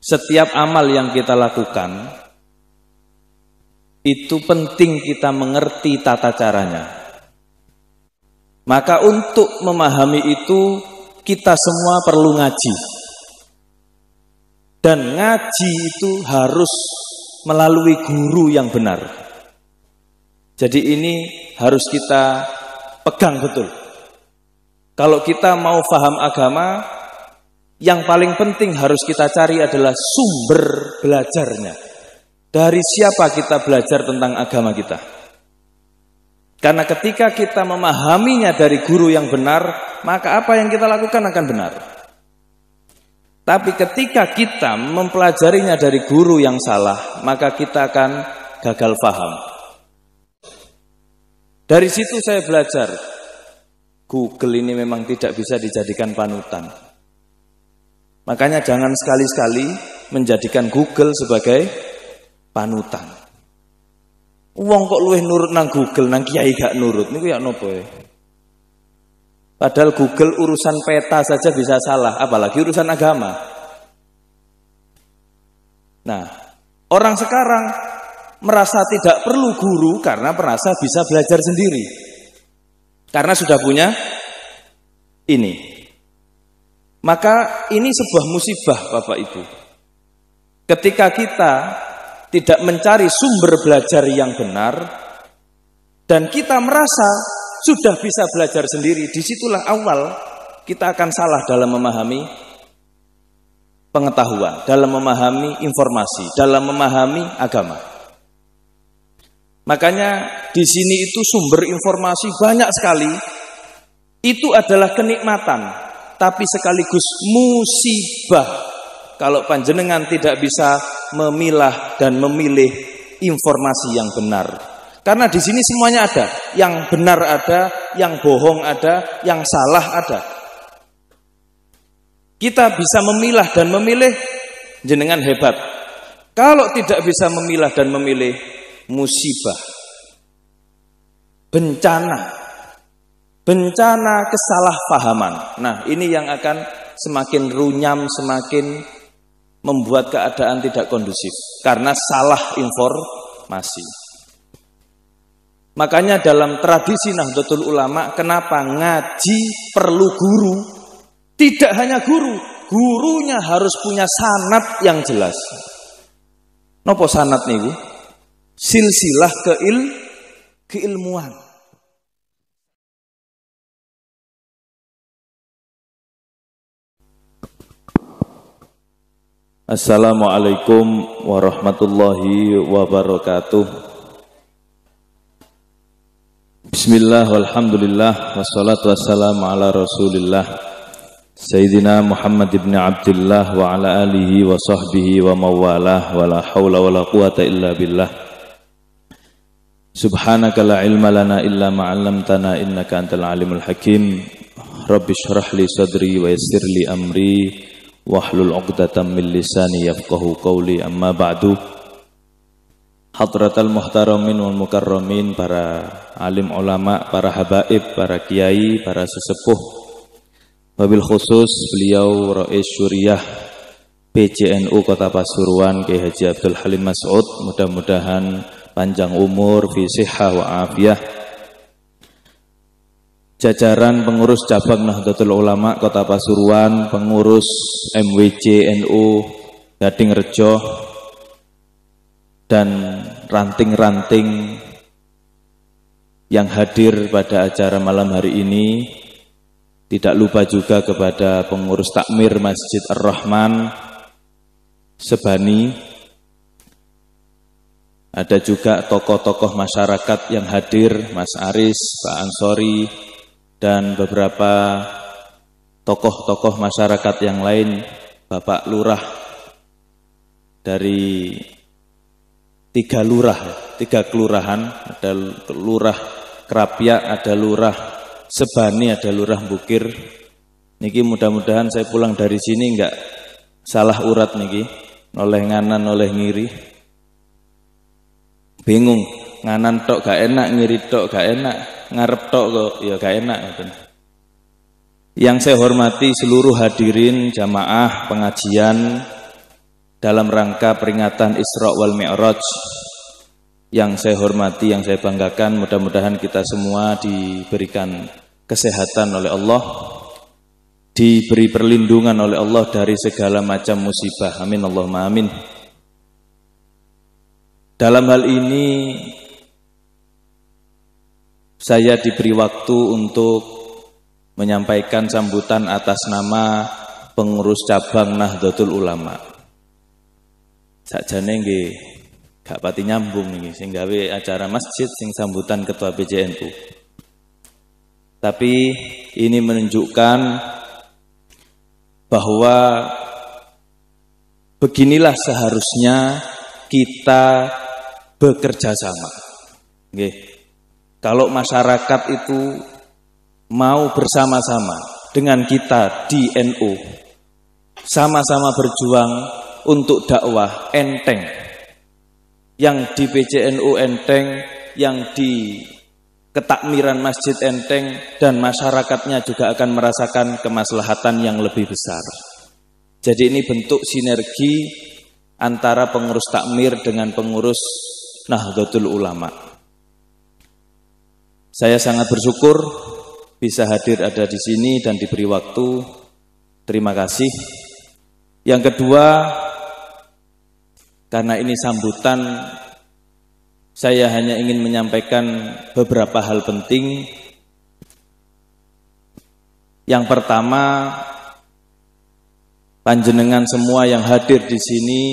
Setiap amal yang kita lakukan itu penting kita mengerti tata caranya. Maka untuk memahami itu kita semua perlu ngaji. Dan ngaji itu harus melalui guru yang benar. Jadi ini harus kita pegang betul. Kalau kita mau paham agama, yang paling penting harus kita cari adalah sumber belajarnya. Dari siapa kita belajar tentang agama kita? Karena ketika kita memahaminya dari guru yang benar, maka apa yang kita lakukan akan benar. Tapi ketika kita mempelajarinya dari guru yang salah, maka kita akan gagal paham. Dari situ saya belajar, Google ini memang tidak bisa dijadikan panutan. Makanya jangan sekali-sekali menjadikan Google sebagai panutan. Wong kok luwih nurut nang Google, nang kiai gak nurut, niku ya nopo ya? Padahal Google urusan peta saja bisa salah, apalagi urusan agama. Nah, orang sekarang merasa tidak perlu guru karena merasa bisa belajar sendiri. Karena sudah punya ini. Maka ini sebuah musibah Bapak Ibu. Ketika kita tidak mencari sumber belajar yang benar dan kita merasa sudah bisa belajar sendiri, disitulah awal kita akan salah dalam memahami pengetahuan, dalam memahami informasi, dalam memahami agama. Makanya di sini itu sumber informasi banyak sekali. Itu adalah kenikmatan, tapi sekaligus musibah kalau panjenengan tidak bisa memilah dan memilih informasi yang benar. Karena di sini semuanya ada, yang benar ada, yang bohong ada, yang salah ada. Kita bisa memilah dan memilih, jenengan hebat. Kalau tidak bisa memilah dan memilih, musibah, bencana kesalahpahaman. Nah, ini yang akan semakin runyam, semakin membuat keadaan tidak kondusif karena salah informasi. Makanya dalam tradisi Nahdlatul Ulama, kenapa ngaji perlu guru? Tidak hanya guru, gurunya harus punya sanad yang jelas. Nopo sanad niku? Silsilah keilmuan. Assalamualaikum warahmatullahi wabarakatuh. Bismillah walhamdulillah wassalatu wassalamu ala rasulillah Sayyidina Muhammad ibn Abdullah wa ala alihi wa sahbihi wa mawalah wa la hawla wa la quwata illa billah. Subhanaka la ilma lana illa ma'allamtana innaka antal alimul hakim. Rabbi shrah li sadri wa yassir li amri wahlul 'uqdatam min lisani yafqahu qawli, amma ba'du. Hadratal muhtaramin wal mukarramin, para alim ulama, para habaib, para kiai, para sesepuh, wabil khusus beliau Rais Syuriah PCNU Kota Pasuruan Kiai Haji Abdul Halim Mas'ud, mudah-mudahan panjang umur, fi sihah wa afiyah. Jajaran pengurus cabang Nahdlatul Ulama Kota Pasuruan, pengurus MWC NU Gading Rejo, dan ranting-ranting yang hadir pada acara malam hari ini. Tidak lupa juga kepada pengurus takmir Masjid Ar-Rahman Sebani. Ada juga tokoh-tokoh masyarakat yang hadir, Mas Aris, Pak Ansori, dan beberapa tokoh-tokoh masyarakat yang lain Bapak Lurah dari 3 lurah, 3 kelurahan, ada Lurah Krapyak, ada Lurah Sebani, ada Lurah Bukir. Niki mudah-mudahan saya pulang dari sini enggak salah urat niki, noleh nganan noleh ngiri. Bingung, nganan tok gak enak, ngiri tok gak enak, ngarep tok kok ya gak enak. Yang saya hormati seluruh hadirin jamaah pengajian dalam rangka peringatan Isra wal Mi'raj. Yang saya hormati, yang saya banggakan, mudah-mudahan kita semua diberikan kesehatan oleh Allah, diberi perlindungan oleh Allah dari segala macam musibah. Amin Allahumma amin. Dalam hal ini saya diberi waktu untuk menyampaikan sambutan atas nama pengurus cabang Nahdlatul Ulama. Sakjane nggih gak pati nyambung iki sing gawe acara masjid sing sambutan ketua PJNU. Tapi ini menunjukkan bahwa beginilah seharusnya kita bekerja sama. Nggih. Kalau masyarakat itu mau bersama-sama dengan kita di NU, sama-sama berjuang untuk dakwah enteng. Yang di PJNU enteng, yang di ketakmiran masjid enteng, dan masyarakatnya juga akan merasakan kemaslahatan yang lebih besar. Jadi ini bentuk sinergi antara pengurus takmir dengan pengurus Nahdlatul Ulama. Saya sangat bersyukur bisa hadir ada di sini dan diberi waktu. Terima kasih. Yang kedua, karena ini sambutan, saya hanya ingin menyampaikan beberapa hal penting. Yang pertama, panjenengan semua yang hadir di sini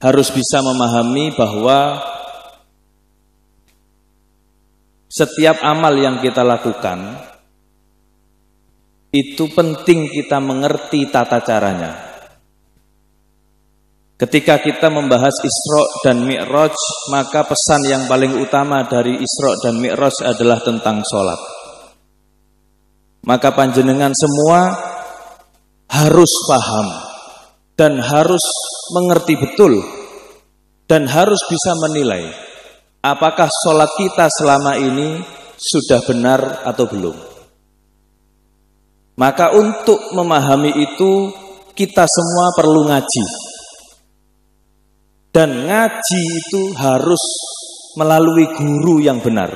harus bisa memahami bahwa setiap amal yang kita lakukan itu penting kita mengerti tata caranya. Ketika kita membahas Isra dan Mi'raj, maka pesan yang paling utama dari Isra dan Mi'raj adalah tentang sholat. Maka panjenengan semua harus paham dan harus mengerti betul dan harus bisa menilai apakah sholat kita selama ini sudah benar atau belum. Maka untuk memahami itu kita semua perlu ngaji. Dan ngaji itu harus melalui guru yang benar.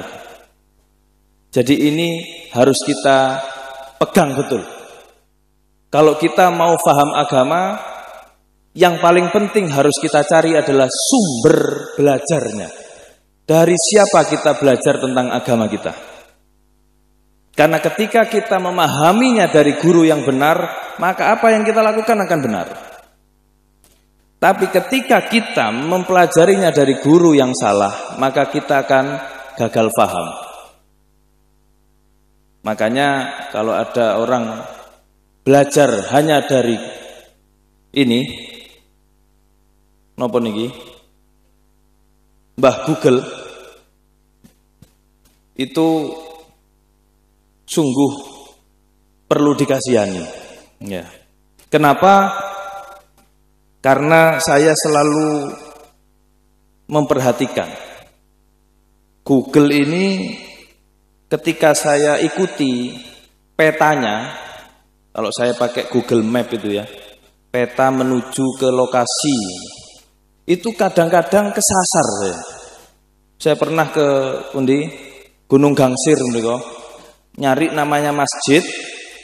Jadi ini harus kita pegang betul. Kalau kita mau paham agama, yang paling penting harus kita cari adalah sumber belajarnya. Dari siapa kita belajar tentang agama kita? Karena ketika kita memahaminya dari guru yang benar, maka apa yang kita lakukan akan benar. Tapi ketika kita mempelajarinya dari guru yang salah, maka kita akan gagal paham. Makanya kalau ada orang belajar hanya dari ini, napa niki? Mbah Google, itu sungguh perlu dikasihani. Ya. Kenapa? Karena saya selalu memperhatikan Google ini ketika saya ikuti petanya, kalau saya pakai Google Map itu ya, peta menuju ke lokasi, itu kadang-kadang kesasar saya. Saya pernah ke Gunung Gangsir, nyari namanya masjid,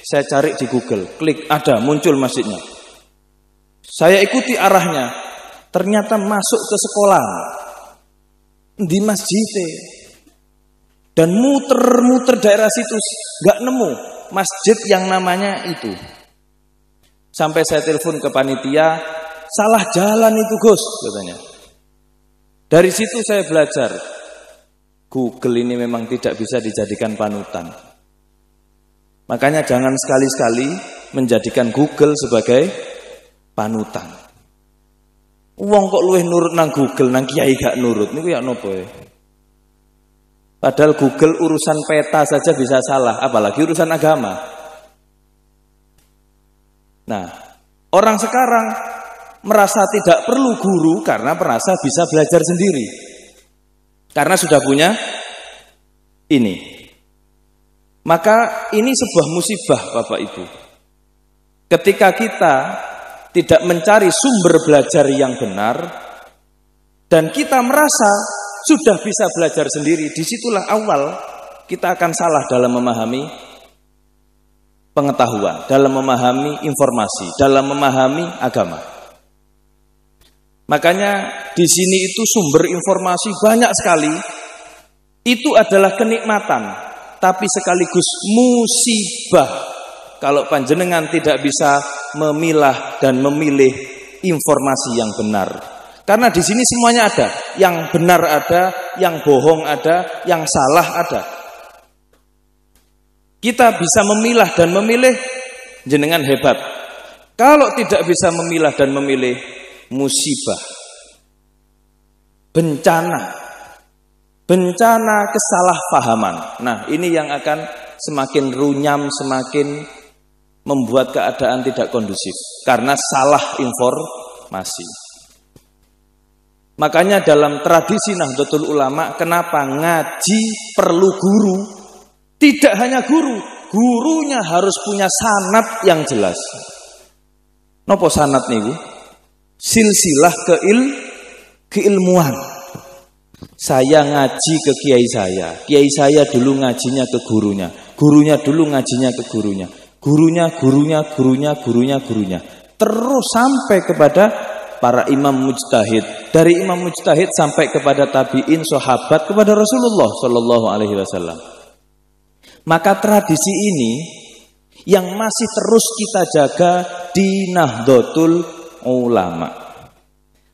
saya cari di Google, klik, ada, muncul masjidnya. Saya ikuti arahnya, ternyata masuk ke sekolah di masjid, dan muter-muter daerah situ nggak nemu masjid yang namanya itu. Sampai saya telepon ke panitia, salah jalan itu Gus, katanya. Dari situ saya belajar, Google ini memang tidak bisa dijadikan panutan. Makanya jangan sekali-sekali menjadikan Google sebagai panutan. Wong kok luwih nurut nang Google, nang kiai gak nurut. Niku ya nopo ya? Padahal Google urusan peta saja bisa salah, apalagi urusan agama. Nah, orang sekarang merasa tidak perlu guru karena merasa bisa belajar sendiri. Karena sudah punya ini. Maka ini sebuah musibah Bapak Ibu. Ketika kita tidak mencari sumber belajar yang benar dan kita merasa sudah bisa belajar sendiri, disitulah awal kita akan salah dalam memahami pengetahuan, dalam memahami informasi, dalam memahami agama. Makanya di sini itu sumber informasi banyak sekali. Itu adalah kenikmatan, tapi sekaligus musibah kalau panjenengan tidak bisa memilah dan memilih informasi yang benar. Karena di sini semuanya ada, yang benar ada, yang bohong ada, yang salah ada. Kita bisa memilah dan memilih, jenengan hebat. Kalau tidak bisa memilah dan memilih, musibah, bencana kesalahpahaman. Nah, ini yang akan semakin runyam, semakin membuat keadaan tidak kondusif karena salah informasi. Makanya dalam tradisi Nahdlatul Ulama, kenapa ngaji perlu guru? Tidak hanya guru, gurunya harus punya sanad yang jelas. Nopo sanad niku? Silsilah keilmuan. Saya ngaji ke kiai saya dulu ngajinya ke gurunya, gurunya dulu ngajinya ke gurunya, gurunya, terus sampai kepada para imam mujtahid, dari imam mujtahid sampai kepada tabiin, sahabat, kepada Rasulullah Shallallahu Alaihi Wasallam. Maka tradisi ini yang masih terus kita jaga di Nahdlatul Ulama.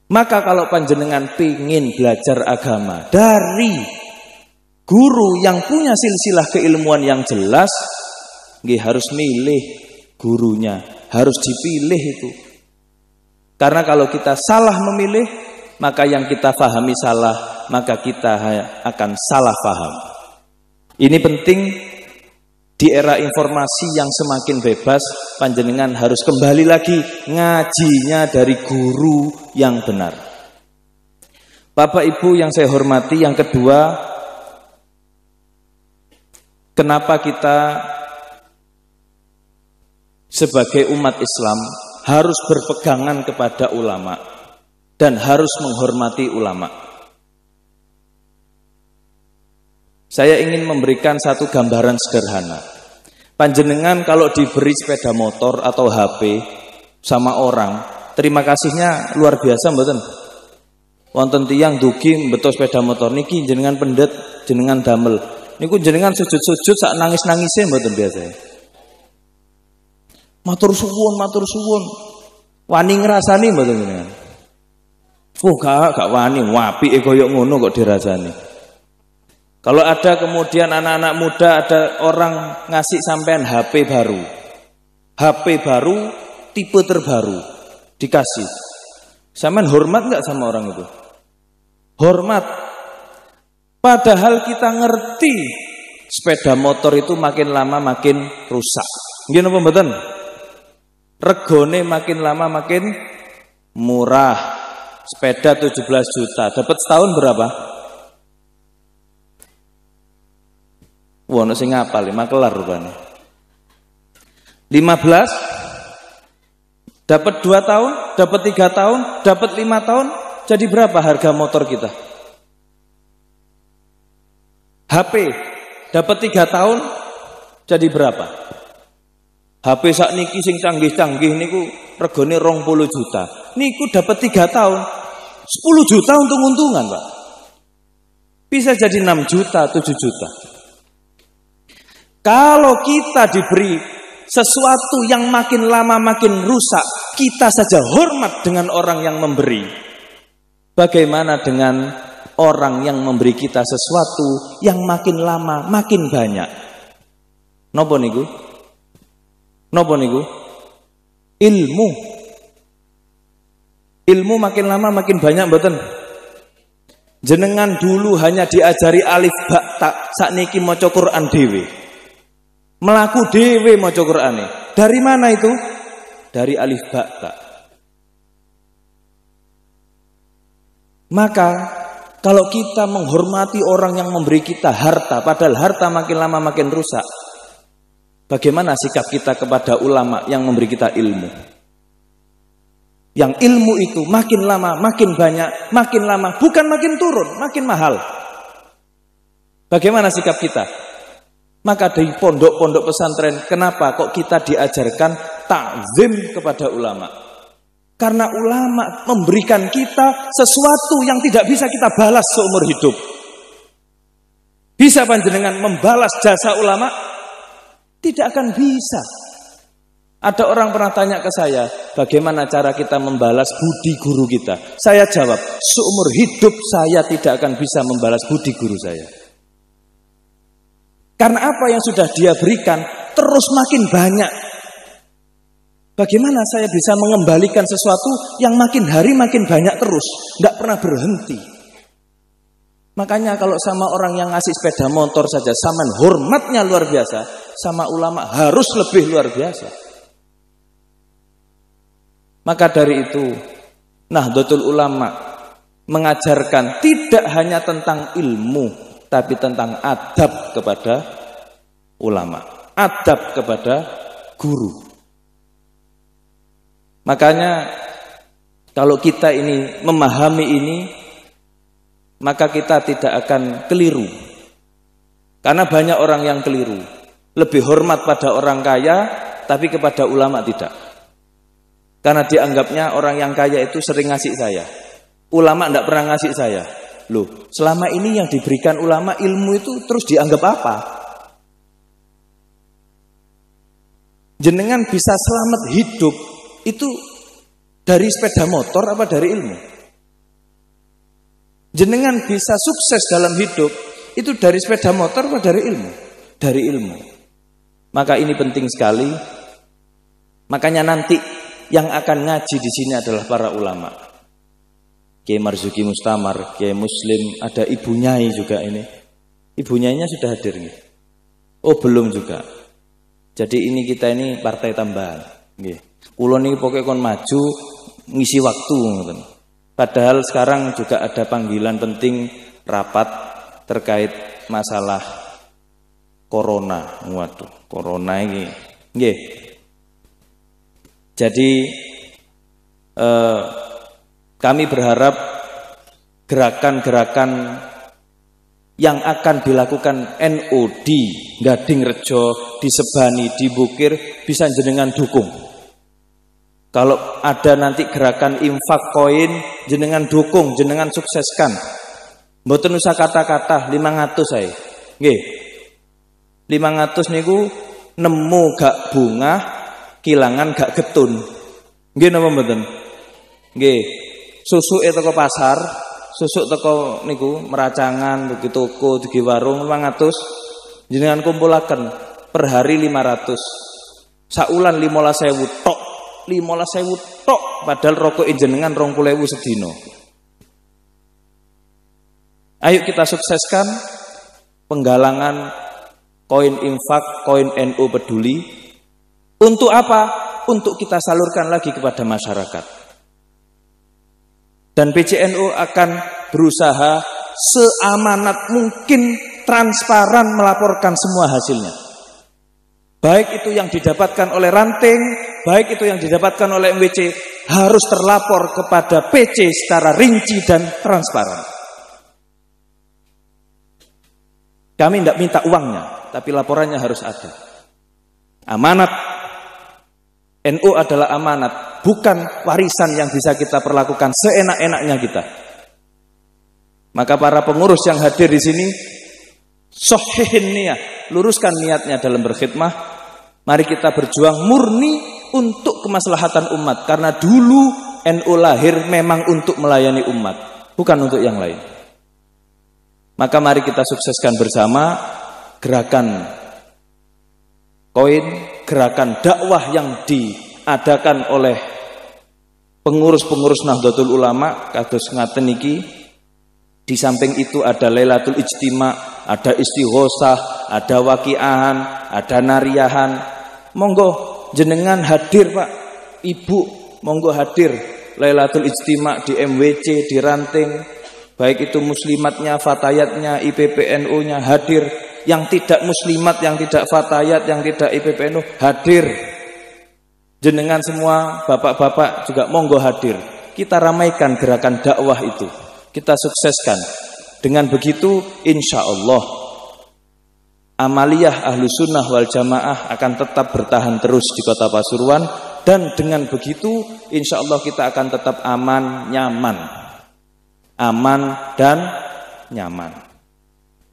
Maka kalau panjenengan pingin belajar agama dari guru yang punya silsilah keilmuan yang jelas, harus milih gurunya, harus dipilih itu. Karena kalau kita salah memilih, maka yang kita pahami salah, maka kita akan salah paham. Ini penting. Di era informasi yang semakin bebas, panjenengan harus kembali lagi ngajinya dari guru yang benar. Bapak Ibu yang saya hormati, yang kedua, kenapa kita sebagai umat Islam harus berpegangan kepada ulama dan harus menghormati ulama? Saya ingin memberikan satu gambaran sederhana. Panjenengan kalau diberi sepeda motor atau HP sama orang, terima kasihnya luar biasa mboten? Wonten tiyang dugi mbeto sepeda motor niki jenengan pendet, jenengan damel. Niku jenengan sujud-sujud sak nangis-nangise mboten biasa. Matur suwun. Wani ngrasani mboten jenengan? Gak wani, apike koyo ngono kok dirasani. Kalau ada kemudian anak-anak muda, ada orang ngasih sampean HP baru, tipe terbaru, dikasih. Sampean hormat nggak sama orang itu? Hormat. Padahal kita ngerti sepeda motor itu makin lama makin rusak. Nggih napa mboten? Regone makin lama makin murah. Sepeda 17 juta, dapat setahun berapa? Wah, ono sing ngapal, makelar rupane. 15, dapat 2 tahun, dapat 3 tahun, dapat 5 tahun, jadi berapa harga motor kita? HP, dapat 3 tahun, jadi berapa? HP sakniki sing canggih-canggih niku regane 20 juta. Niku dapat 3 tahun, 10 juta untung-untungan, Pak. Bisa jadi 6 juta, 7 juta. Kalau kita diberi sesuatu yang makin lama makin rusak, kita saja hormat dengan orang yang memberi. Bagaimana dengan orang yang memberi kita sesuatu yang makin lama makin banyak? Napa niku? ilmu. Ilmu makin lama makin banyak mboten. Jenengan dulu hanya diajari alif ba ta, sakniki maca Quran dhewe. Melaku dhewe maca Qur'ane. Dari mana itu? Dari alif ba ta. Maka kalau kita menghormati orang yang memberi kita harta, padahal harta makin lama makin rusak, bagaimana sikap kita kepada ulama yang memberi kita ilmu? Yang ilmu itu makin lama makin banyak, makin lama bukan makin turun, makin mahal. Bagaimana sikap kita? Maka dari pondok-pondok pesantren, kenapa kok kita diajarkan takzim kepada ulama? Karena ulama memberikan kita sesuatu yang tidak bisa kita balas seumur hidup. Bisa panjenengan membalas jasa ulama? Tidak akan bisa. Ada orang pernah tanya ke saya, bagaimana cara kita membalas budi guru kita? Saya jawab, seumur hidup saya tidak akan bisa membalas budi guru saya. Karena apa yang sudah dia berikan terus makin banyak. Bagaimana saya bisa mengembalikan sesuatu yang makin hari makin banyak terus, nggak pernah berhenti. Makanya kalau sama orang yang ngasih sepeda motor saja, sama hormatnya luar biasa, sama ulama harus lebih luar biasa. Maka dari itu, Nahdlatul Ulama mengajarkan tidak hanya tentang ilmu, tapi tentang adab kepada ulama, adab kepada guru. Makanya kalau kita ini memahami ini, maka kita tidak akan keliru. Karena banyak orang yang keliru, lebih hormat pada orang kaya, tapi kepada ulama tidak. Karena dianggapnya orang yang kaya itu sering ngasih saya, ulama tidak pernah ngasih saya. Loh, selama ini yang diberikan ulama ilmu itu terus dianggap apa? Jenengan bisa selamat hidup itu dari sepeda motor apa dari ilmu? Jenengan bisa sukses dalam hidup itu dari sepeda motor apa dari ilmu? Dari ilmu. Maka ini penting sekali. Makanya nanti yang akan ngaji di sini adalah para ulama. Kiai Marzuki Mustamar, Kiai Muslim, ada Ibu Nyai juga ini. Ibu Nyainya sudah hadir nih. Oh, belum juga. Jadi ini kita ini partai tambahan. Nggih. Kula niki pokoke kon maju ngisi waktu ngoten. Padahal sekarang juga ada panggilan penting rapat terkait masalah corona. Waduh, corona ini. Nggih. Jadi kami berharap gerakan-gerakan yang akan dilakukan NU di Gading Rejo, di Sebani, di Bukir bisa jenengan dukung. Kalau ada nanti gerakan infak koin, jenengan dukung, jenengan sukseskan. Mboten usah kata-kata 500 saya. Nggih. 500 niku nemu gak bunga, kilangan gak getun. Nggih napa mboten? Nggih. Susuke teko pasar, susuk teko niku meracangan, dugi toko, dugi warung 500. Jenengan kumpulaken per hari 500. Saulan 15.000 tok. 15.000 tok padahal rokok jenengan 20.000 sedina. Ayo kita sukseskan penggalangan koin infak, koin NU peduli. Untuk apa? Untuk kita salurkan lagi kepada masyarakat. Dan PCNU akan berusaha seamanat mungkin transparan melaporkan semua hasilnya. Baik itu yang didapatkan oleh ranting, baik itu yang didapatkan oleh MWC, harus terlapor kepada PC secara rinci dan transparan. Kami tidak minta uangnya, tapi laporannya harus ada. Amanat NU adalah amanat, bukan warisan yang bisa kita perlakukan seenak-enaknya kita. Maka para pengurus yang hadir di sini, sohihin niat, luruskan niatnya dalam berkhidmah. Mari kita berjuang murni untuk kemaslahatan umat. Karena dulu NU lahir memang untuk melayani umat, bukan untuk yang lain. Maka mari kita sukseskan bersama gerakan koin, gerakan dakwah yang diadakan oleh pengurus-pengurus Nahdlatul Ulama kados ngaten iki. Di samping itu ada Lailatul Ijtima, ada istighosah, ada waqiahan, ada nariyahan. Monggo jenengan hadir Pak, Ibu, monggo hadir Lailatul Ijtima di MWC, di Ranting, baik itu muslimatnya, fatayatnya, IPPNU-nya hadir, yang tidak muslimat, yang tidak fatayat, yang tidak IPPNU hadir. Jenengan semua bapak-bapak juga monggo hadir. Kita ramaikan gerakan dakwah itu, kita sukseskan. Dengan begitu insya Allah amaliyah ahlu sunnah wal jamaah akan tetap bertahan terus di kota Pasuruan. Dan dengan begitu insya Allah kita akan tetap aman, nyaman. Aman dan nyaman.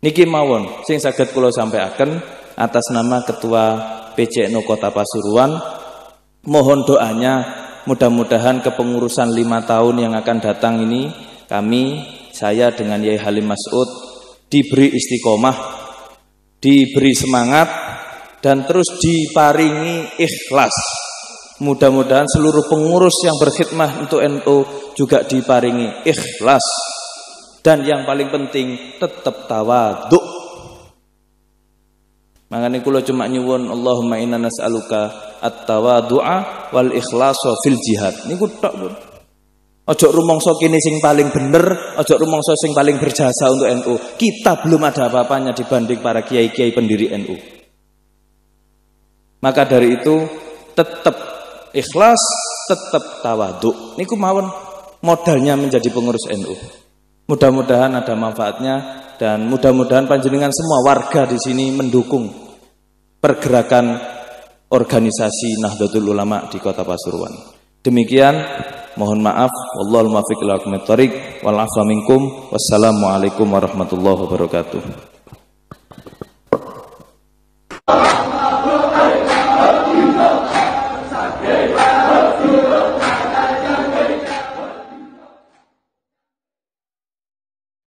Niki mawon sing saged kula sampaikan atas nama Ketua PCNU Kota Pasuruan. Mohon doanya, mudah-mudahan kepengurusan 5 tahun yang akan datang ini saya dengan Yai Halim Mas'ud diberi istiqomah, diberi semangat, dan terus diparingi ikhlas. Mudah-mudahan seluruh pengurus yang berkhidmah untuk NU juga diparingi ikhlas. Dan yang paling penting tetap tawadhu. Makanya kula cuma nyuwun Allahumma inna nas'aluka at-tawadhu'a wal ikhlasa fil jihad. Niku tok, Pun. Ojo rumangsa kene sing paling bener, ojo rumangsa sing paling berjasa untuk NU. Kita belum ada apa-apanya dibanding para kiai-kiai pendiri NU. Maka dari itu tetap ikhlas, tetap tawadhu. Niku mawon modalnya menjadi pengurus NU. Mudah-mudahan ada manfaatnya dan mudah-mudahan panjenengan semua warga di sini mendukung pergerakan organisasi Nahdlatul Ulama di Kota Pasuruan. Demikian, mohon maaf, wallahul muwaffiq ila aqwamit thoriq, wal afwa minkum, wassalamualaikum warahmatullahi wabarakatuh.